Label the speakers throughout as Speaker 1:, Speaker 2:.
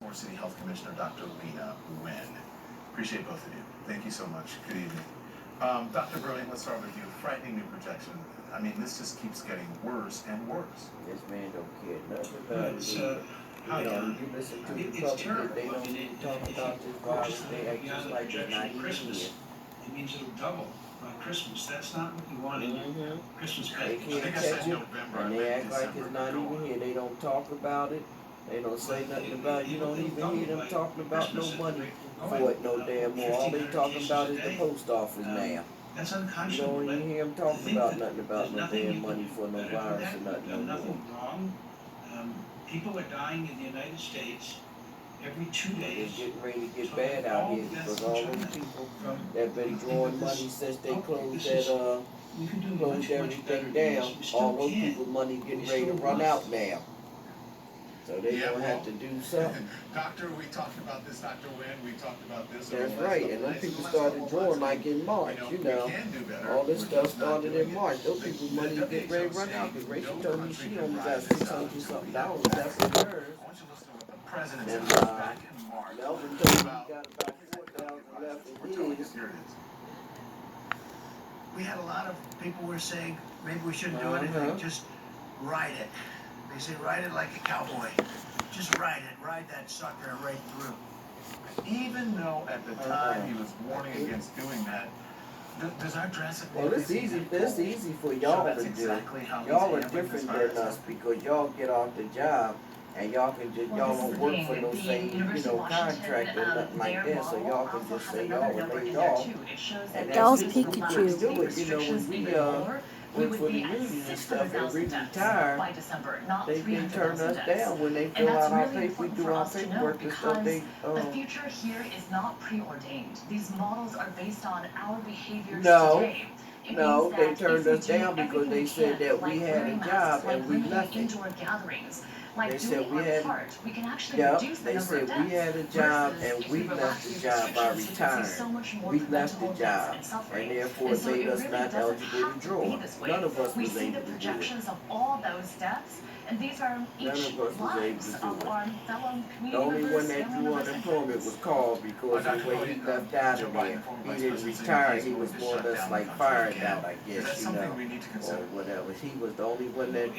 Speaker 1: Baltimore City Health Commissioner, Dr. Lena Nguyen. Appreciate both of you. Thank you so much. Good evening. Dr. Brewing, let's start with you. Frightening new projection. I mean, this just keeps getting worse and worse.
Speaker 2: This man don't care nothing about it. You listen to the
Speaker 3: It's terrible.
Speaker 2: public, they don't even talk about this virus. They act just like they're not even here.
Speaker 3: It means it'll double by Christmas. That's not what you want in your Christmas
Speaker 2: They
Speaker 3: package.
Speaker 2: can't catch it, and they act like it's not even here. They don't talk about it. They don't say nothing about it. You don't even hear them talking about no money for it no damn more. All they talking about is the post office now.
Speaker 3: That's
Speaker 2: You
Speaker 3: unconscionable.
Speaker 2: don't even hear them talking about nothing about no damn money for no virus or nothing no more.
Speaker 3: Nothing wrong. People are dying in the United States every 2 days.
Speaker 2: It's getting ready to get bad out here because all those people that been drawing money since they closed everything down, all those people's money getting ready to run out now. So they gonna have to do something.
Speaker 1: Doctor, we talked about this, Dr. Nguyen, we talked about this.
Speaker 2: That's right, and those people started drawing like in March, you know. All this stuff started in March. Those people's money get ready to run out because Rachel told me she only got $600 something. That's for hers. And Melvin told me he got about 4,000 left in his.
Speaker 4: We had a lot of people were saying maybe we shouldn't do anything, just ride it. They say ride it like a cowboy. Just ride it, ride that sucker right through.
Speaker 1: Even though at the time he was warning against doing that, does our dress...
Speaker 2: Well, it's easy for y'all to do. Y'all are different than us because y'all get off the job and y'all can just, y'all don't work for no same, contract or nothing like that, so y'all can just say y'all were laid off. And
Speaker 5: Y'all's
Speaker 2: that's just what
Speaker 5: Pikachu.
Speaker 2: we do it, when we work for the union and stuff and we retire, they can turn us down when they fill out our paper, we do our paperwork and stuff,
Speaker 6: the future here is not preordained. These models are based on our behaviors
Speaker 2: No.
Speaker 6: today.
Speaker 2: No, they turned us down because they said that we had a job and we left it.
Speaker 6: Indoor gatherings, like
Speaker 2: They said
Speaker 6: doing
Speaker 2: we
Speaker 6: our
Speaker 2: had,
Speaker 6: part, we can actually
Speaker 2: yeah,
Speaker 6: reduce the
Speaker 2: they
Speaker 6: number of
Speaker 2: said we had a
Speaker 6: deaths.
Speaker 2: job
Speaker 6: Versus
Speaker 2: and
Speaker 6: if
Speaker 2: we
Speaker 6: relax
Speaker 2: left the
Speaker 6: these
Speaker 2: job by
Speaker 6: restrictions, we can see so
Speaker 2: retiring.
Speaker 6: much more
Speaker 2: We left the
Speaker 6: preventable
Speaker 2: job
Speaker 6: deaths and suffering.
Speaker 2: and therefore
Speaker 6: And so
Speaker 2: made
Speaker 6: it
Speaker 2: us
Speaker 6: really
Speaker 2: not
Speaker 6: doesn't
Speaker 2: eligible to
Speaker 6: have to
Speaker 2: draw.
Speaker 6: be this way.
Speaker 2: None of us
Speaker 6: We
Speaker 2: was
Speaker 6: see
Speaker 2: able
Speaker 6: the
Speaker 2: to do it.
Speaker 6: projections of all those deaths, and these are each
Speaker 2: None of us was able
Speaker 6: lives
Speaker 2: to
Speaker 6: of
Speaker 2: do it.
Speaker 6: our fellow community
Speaker 2: The only
Speaker 6: members,
Speaker 2: one that
Speaker 6: family
Speaker 2: drew
Speaker 6: members, and
Speaker 2: unemployment
Speaker 6: friends.
Speaker 2: was Carl because the way he left out of there. He didn't retire, he was more or less like fired out, I guess, or whatever. He was the only one that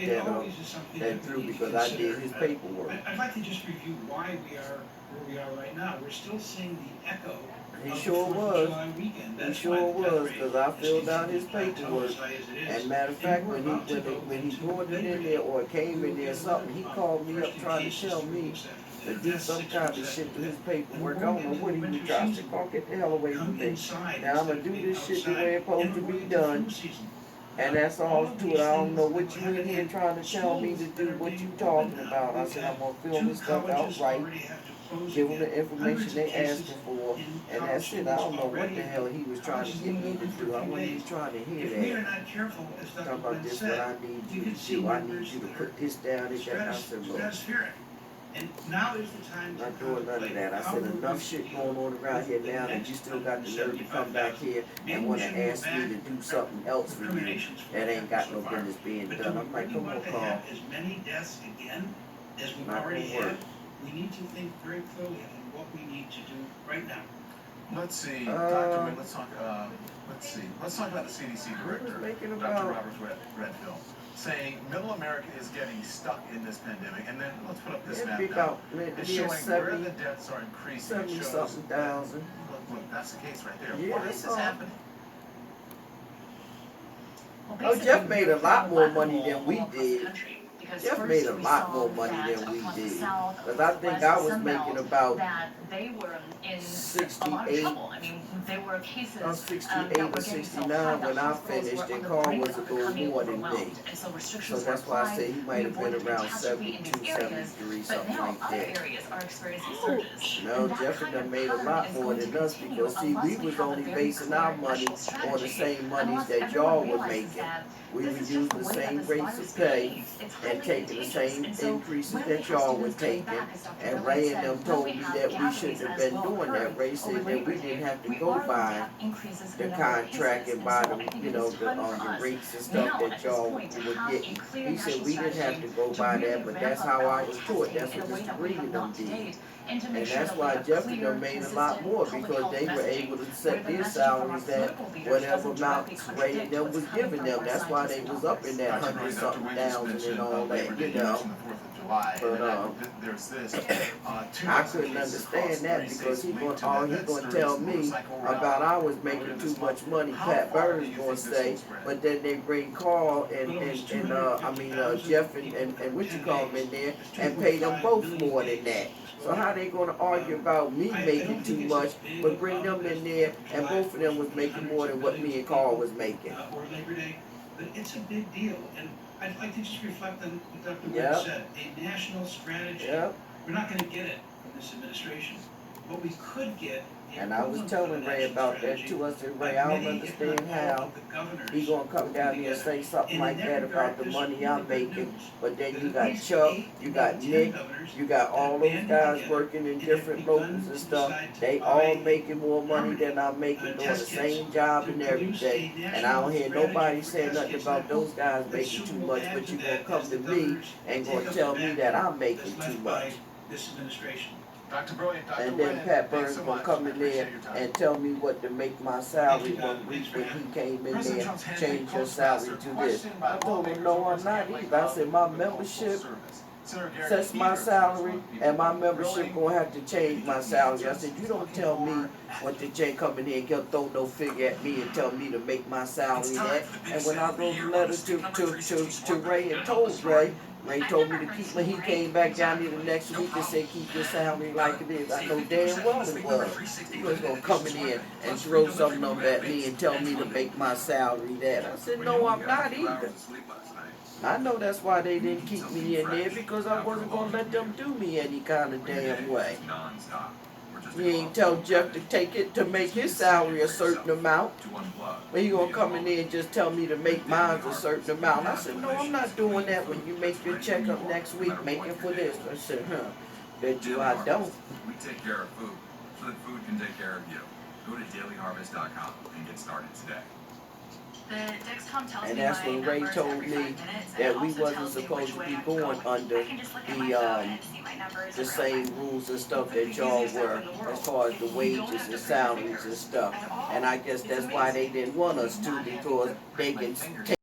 Speaker 2: drew because I did his paperwork.
Speaker 3: I'd like to just review why we are where we are right now. We're still seeing the echo.
Speaker 2: He
Speaker 3: of
Speaker 2: sure
Speaker 3: the 4th
Speaker 2: was.
Speaker 3: of July weekend.
Speaker 2: He
Speaker 3: That's
Speaker 2: sure
Speaker 3: why the death
Speaker 2: was,
Speaker 3: rate
Speaker 2: because I
Speaker 3: is
Speaker 2: filled out his
Speaker 3: continuing to
Speaker 2: paperwork.
Speaker 3: as high as it is.
Speaker 2: And matter of fact, when he brought it in there or it came in there or something, he called me up trying to tell me to do some kind of shit to his paperwork. I don't know what he was trying to call. Get the hell away from me. Now I'm gonna do this shit the way it's supposed to be done. And that's all to it. I don't know what you in here trying to tell me to do, what you talking about. I said I'm gonna fill this stuff out right, give them the information they asking for, and that's it. I don't know what the hell he was trying to get me to do. I wasn't even trying to hear
Speaker 3: If we are
Speaker 2: that.
Speaker 3: not careful, as
Speaker 2: Talk
Speaker 3: Dr.
Speaker 2: about
Speaker 3: Glenn
Speaker 2: this,
Speaker 3: said,
Speaker 2: what I need you to do. I need you to put this down and that. I said, look,
Speaker 3: stratospheric. And now is the time to
Speaker 2: not doing none of that. I said enough shit going on around here now that you still got the nerve to come back here and want to ask me to do something else for you that ain't got no business being done. I'm like, come on, Carl.
Speaker 3: As many deaths again as we've
Speaker 2: Not
Speaker 3: already
Speaker 2: gonna work.
Speaker 3: had, we need to think very clearly on what we need to do right now.
Speaker 1: Let's see, Dr. Nguyen, let's talk about the CDC director,
Speaker 2: making
Speaker 1: Dr.
Speaker 2: about-
Speaker 1: Robert Redfield, saying middle America is getting stuck in this pandemic. And then let's put up this
Speaker 2: It'd
Speaker 1: map
Speaker 2: be
Speaker 1: now.
Speaker 2: about
Speaker 1: It's
Speaker 2: yeah,
Speaker 1: showing where the deaths are increasing. It
Speaker 2: 70
Speaker 1: shows
Speaker 2: something thousand.
Speaker 1: Look, that's the case right there.
Speaker 2: Yeah,
Speaker 1: Why
Speaker 2: that's
Speaker 1: is this
Speaker 2: all.
Speaker 1: happening?
Speaker 2: Oh, Jeff made a lot more money than we did. Jeff made a lot more money than we did. Because I think I was making about
Speaker 6: that they were in
Speaker 2: 68.
Speaker 6: a lot of trouble. I mean, there were cases
Speaker 2: I was 68
Speaker 6: that were
Speaker 2: or
Speaker 6: getting so
Speaker 2: 69
Speaker 6: high
Speaker 2: when
Speaker 6: that
Speaker 2: I
Speaker 6: hospitals
Speaker 2: finished,
Speaker 6: were
Speaker 2: and
Speaker 6: on the
Speaker 2: Carl
Speaker 6: brink
Speaker 2: was a
Speaker 6: of
Speaker 2: little
Speaker 6: becoming
Speaker 2: more than me.
Speaker 6: overwhelmed. And so
Speaker 2: So
Speaker 6: restrictions
Speaker 2: that's
Speaker 6: were
Speaker 2: why I
Speaker 6: applied.
Speaker 2: said he might
Speaker 6: We
Speaker 2: have been
Speaker 6: avoided
Speaker 2: around
Speaker 6: catastrophe in
Speaker 2: 72,
Speaker 6: these areas,
Speaker 2: 73,
Speaker 6: but
Speaker 2: something
Speaker 6: now
Speaker 2: like
Speaker 6: other
Speaker 2: that.
Speaker 6: areas are experiencing surges.
Speaker 2: No,
Speaker 6: And that
Speaker 2: Jeff
Speaker 6: kind
Speaker 2: done
Speaker 6: of
Speaker 2: made a
Speaker 6: pattern
Speaker 2: lot
Speaker 6: is
Speaker 2: more
Speaker 6: going to
Speaker 2: than us
Speaker 6: continue
Speaker 2: because, see, we
Speaker 6: unless we
Speaker 2: was
Speaker 6: have a
Speaker 2: only
Speaker 6: very
Speaker 2: basing
Speaker 6: clear
Speaker 2: our money
Speaker 6: national
Speaker 2: on the
Speaker 6: strategy.
Speaker 2: same monies
Speaker 6: Unless
Speaker 2: that
Speaker 6: everyone
Speaker 2: y'all were
Speaker 6: realizes
Speaker 2: making.
Speaker 6: that
Speaker 2: We
Speaker 6: this
Speaker 2: was
Speaker 6: is just
Speaker 2: using
Speaker 6: the
Speaker 2: the
Speaker 6: way that
Speaker 2: same
Speaker 6: this
Speaker 2: rates
Speaker 6: virus
Speaker 2: of pay
Speaker 6: behaves. It's
Speaker 2: and
Speaker 6: highly
Speaker 2: taking the
Speaker 6: contagious.
Speaker 2: same
Speaker 6: And so
Speaker 2: increases
Speaker 6: when we
Speaker 2: that
Speaker 6: have
Speaker 2: y'all were
Speaker 6: students coming
Speaker 2: taking.
Speaker 6: back, as Dr.
Speaker 2: And
Speaker 6: Glenn
Speaker 2: Ray and
Speaker 6: said,
Speaker 2: them
Speaker 6: when
Speaker 2: told
Speaker 6: we
Speaker 2: me
Speaker 6: have
Speaker 2: that we
Speaker 6: gatherings
Speaker 2: shouldn't have
Speaker 6: as
Speaker 2: been
Speaker 6: will
Speaker 2: doing
Speaker 6: occur
Speaker 2: that. Ray
Speaker 6: over
Speaker 2: said that
Speaker 6: Labor
Speaker 2: we
Speaker 6: Day,
Speaker 2: didn't have to
Speaker 6: we
Speaker 2: go
Speaker 6: are going to
Speaker 2: by
Speaker 6: have increases
Speaker 2: the
Speaker 6: in the number of
Speaker 2: contract
Speaker 6: cases.
Speaker 2: and
Speaker 6: And
Speaker 2: buy
Speaker 6: so
Speaker 2: the,
Speaker 6: I think
Speaker 2: you
Speaker 6: it
Speaker 2: know,
Speaker 6: is time for
Speaker 2: the
Speaker 6: us
Speaker 2: rates and stuff
Speaker 6: now
Speaker 2: that
Speaker 6: at this
Speaker 2: y'all
Speaker 6: point to
Speaker 2: were
Speaker 6: have
Speaker 2: getting.
Speaker 6: a clear
Speaker 2: He said
Speaker 6: national
Speaker 2: we didn't have
Speaker 6: strategy
Speaker 2: to go
Speaker 6: to
Speaker 2: by
Speaker 6: really
Speaker 2: that, but
Speaker 6: ramp
Speaker 2: that's
Speaker 6: up
Speaker 2: how I
Speaker 6: our
Speaker 2: was taught.
Speaker 6: testing
Speaker 2: That's
Speaker 6: in a
Speaker 2: what
Speaker 6: way
Speaker 2: Mr.
Speaker 6: that we
Speaker 2: Green
Speaker 6: have
Speaker 2: and them
Speaker 6: not to
Speaker 2: did.
Speaker 6: date. and to
Speaker 2: And
Speaker 6: make sure
Speaker 2: that's
Speaker 6: that we
Speaker 2: why
Speaker 6: have
Speaker 2: Jeff
Speaker 6: clear,
Speaker 2: and them made a lot
Speaker 6: consistent
Speaker 2: more
Speaker 6: public
Speaker 2: because
Speaker 6: health
Speaker 2: they were
Speaker 6: messaging,
Speaker 2: able to
Speaker 6: where
Speaker 2: set
Speaker 6: the
Speaker 2: their
Speaker 6: messaging from our
Speaker 2: salaries at
Speaker 6: political leaders
Speaker 2: whatever
Speaker 6: doesn't directly
Speaker 2: amounts rate
Speaker 6: contradict
Speaker 2: them
Speaker 6: what's
Speaker 2: was
Speaker 6: coming
Speaker 2: giving
Speaker 6: from
Speaker 2: them.
Speaker 6: our
Speaker 2: That's why they
Speaker 6: scientists in
Speaker 2: was up
Speaker 6: office.
Speaker 2: in that
Speaker 1: Dr.
Speaker 2: hundred
Speaker 1: Brody, Dr.
Speaker 2: something
Speaker 1: Wayne just
Speaker 2: thousand and
Speaker 1: mentioned
Speaker 2: all
Speaker 1: Labor
Speaker 2: that,
Speaker 1: Day.
Speaker 2: you
Speaker 1: You
Speaker 2: know.
Speaker 1: mentioned the 4th of July.
Speaker 2: But,
Speaker 1: and then there's this. Two
Speaker 2: I
Speaker 1: dozen
Speaker 2: couldn't
Speaker 1: cases
Speaker 2: understand
Speaker 1: across
Speaker 2: that
Speaker 1: 3
Speaker 2: because
Speaker 1: states
Speaker 2: he
Speaker 1: linked
Speaker 2: gonna
Speaker 1: to that
Speaker 2: tell
Speaker 1: sturdy
Speaker 2: me
Speaker 1: motorcycle route
Speaker 2: about I was
Speaker 1: earlier
Speaker 2: making
Speaker 1: this
Speaker 2: too much
Speaker 1: month.
Speaker 2: money.
Speaker 1: How
Speaker 2: Pat
Speaker 1: far do
Speaker 2: Burns
Speaker 1: you
Speaker 2: gonna
Speaker 1: think this
Speaker 2: say,
Speaker 1: will spread?
Speaker 2: but then they bring Carl
Speaker 3: But almost
Speaker 2: and Jeff and what you call them in there and pay them both more than that. So how they gonna argue about me making too much, but bring them in there and both of them was making more than what me and Carl was making?
Speaker 3: Or Labor Day, but it's a big deal, and I'd like to just reflect on what Dr. Wood
Speaker 2: Yep.
Speaker 3: said. A national strategy.
Speaker 2: Yep.
Speaker 3: We're not going to get it from this administration, but we could get.
Speaker 2: And I was telling Ray about that too. I said, Ray, I don't understand how he gonna come down here and say something like that about the money I'm making, but then you got Chuck, you got Nick, you got all those guys working in different locals and stuff. They all making more money than I'm making, doing the same job and everything. And I don't hear nobody saying nothing about those guys making too much, but you gonna come to me and gonna tell me that I'm making too much.
Speaker 3: This administration.
Speaker 1: Dr. Brilliant, Dr.
Speaker 2: And then
Speaker 1: Wynn,
Speaker 2: Pat
Speaker 1: thanks
Speaker 2: Burns
Speaker 1: so
Speaker 2: gonna
Speaker 1: much.
Speaker 2: come
Speaker 1: I
Speaker 2: in there
Speaker 1: appreciate your time.
Speaker 2: and tell me what to make my salary one week when he came in
Speaker 1: President
Speaker 2: there,
Speaker 1: Trump's handpicked
Speaker 2: change your
Speaker 1: postmaster
Speaker 2: salary to this.
Speaker 1: questioned by
Speaker 2: I told him,
Speaker 1: lawmakers
Speaker 2: no,
Speaker 1: over
Speaker 2: I'm not
Speaker 1: scandal
Speaker 2: either. I said, my
Speaker 1: of the Postal
Speaker 2: membership
Speaker 1: Service. Senator Gary
Speaker 2: sets my
Speaker 1: Peters
Speaker 2: salary
Speaker 1: was one
Speaker 2: and my
Speaker 1: people
Speaker 2: membership
Speaker 1: grilling
Speaker 2: gonna have to change my salary. I said, you don't tell me what to change, come in here and get throw no figure at me and tell me to make my salary that. And when I wrote the letter to Ray and told Ray told me to keep when he came back down here the next week and said keep your salary like it is. I know damn well it was. He was gonna come in here and throw something up at me and tell me to make my salary that. I said, no, I'm not either. I know that's why they didn't keep me in there, because I wasn't gonna let them do me any kind of damn way. He ain't tell Jeff to take it to make his salary a certain amount. But he gonna come in there and just tell me to make mine a certain amount. I said, no, I'm not doing that. When you make your check up next week, make it for this. I said, bet you I don't.
Speaker 5: We take care of food so that food can take care of you. Go to dailyharvest.com and get started today.
Speaker 2: And that's when Ray told me that we wasn't supposed to be going under the same rules and stuff that y'all were as far as the wages and salaries and stuff. And I guess that's why they didn't want us to, because they can take